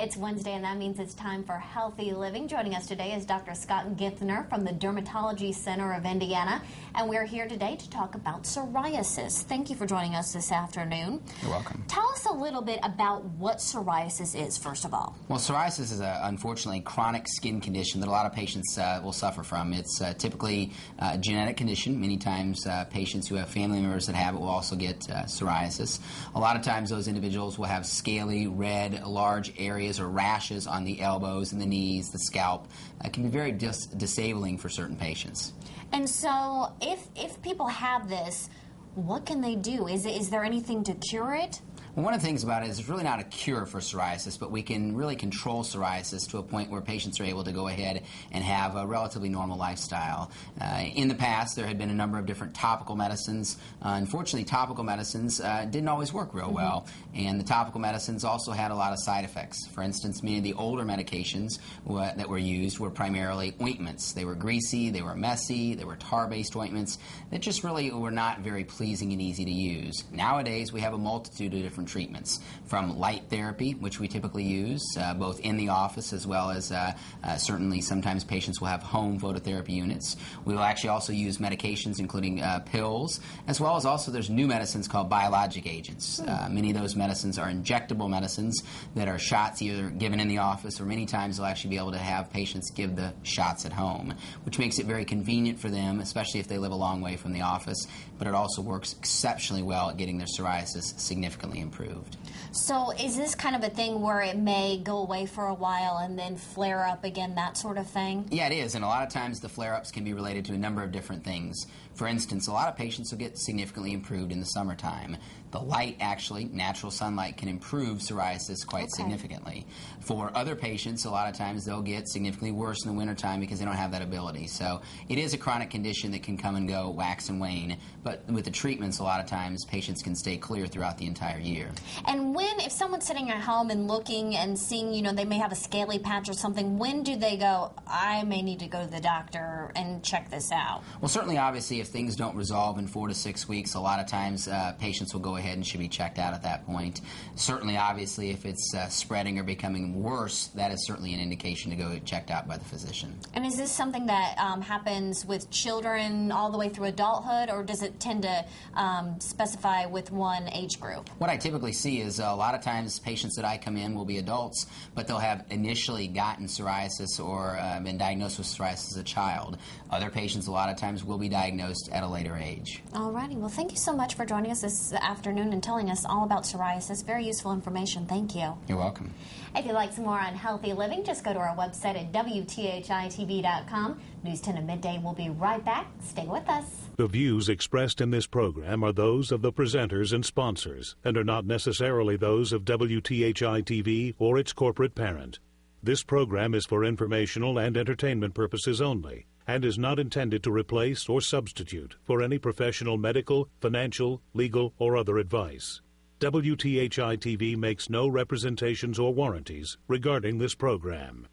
It's Wednesday, and that means it's time for Healthy Living. Joining us today is Dr. Scott Githner from the Dermatology Center of Indiana, and we're here today to talk about psoriasis. Thank you for joining us this afternoon. You're welcome. Tell us a little bit about what psoriasis is, first of all. Well, psoriasis is unfortunately a chronic skin condition that a lot of patients will suffer from. It's typically a genetic condition. Many times patients who have family members that have it will also get psoriasis. A lot of times those individuals will have scaly, red, large areas or rashes on the elbows and the knees, the scalp. It can be very disabling for certain patients. And so if people have this, what can they do? Is there anything to cure it? Well, one of the things about it is it's really not a cure for psoriasis, but we can really control psoriasis to a point where patients are able to go ahead and have a relatively normal lifestyle. In the past, there had been a number of different topical medicines. Unfortunately, topical medicines didn't always work real well, and the topical medicines also had a lot of side effects. For instance, many of the older medications that were used were primarily ointments. They were greasy, they were messy, they were tar-based ointments that just really were not very pleasing and easy to use. Nowadays, we have a multitude of different treatments, from light therapy, which we typically use both in the office as well as certainly sometimes patients will have home phototherapy units. We will actually also use medications including pills, as well as also there's new medicines called biologic agents. Many of those medicines are injectable medicines that are shots either given in the office or many times they'll actually be able to have patients give the shots at home, which makes it very convenient for them, especially if they live a long way from the office, but it also works exceptionally well at getting their psoriasis significantly improved. So is this kind of a thing where it may go away for a while and then flare up again, that sort of thing? Yeah, it is, and a lot of times the flare-ups can be related to a number of different things. For instance, a lot of patients will get significantly improved in the summertime. The light, actually, natural sunlight, can improve psoriasis quite significantly. For other patients, a lot of times they'll get significantly worse in the wintertime because they don't have that ability. So it is a chronic condition that can come and go, wax and wane, but with the treatments, a lot of times patients can stay clear throughout the entire year. And if someone's sitting at home and looking and seeing, they may have a scaly patch or something, when do they go, I may need to go to the doctor and check this out? Well, certainly, obviously, if things don't resolve in 4 to 6 weeks, a lot of times patients will go ahead and should be checked out at that point. Certainly, obviously, if it's spreading or becoming worse, that is certainly an indication to go get checked out by the physician. And is this something that happens with children all the way through adulthood, or does it tend to specify with one age group? What I typically see is a lot of times patients that I come in will be adults, but they'll have initially gotten psoriasis or been diagnosed with psoriasis as a child. Other patients a lot of times will be diagnosed at a later age. All righty. Well, thank you so much for joining us this afternoon and telling us all about psoriasis. Very useful information. Thank you. You're welcome. If you'd like some more on healthy living, just go to our website at WTHI-TV.com. News 10 at midday. We'll be right back. Stay with us. The views expressed in this program are those of the presenters and sponsors and are not necessarily those of WTHI-TV or its corporate parent. This program is for informational and entertainment purposes only and is not intended to replace or substitute for any professional medical, financial, legal, or other advice. WTHI-TV makes no representations or warranties regarding this program.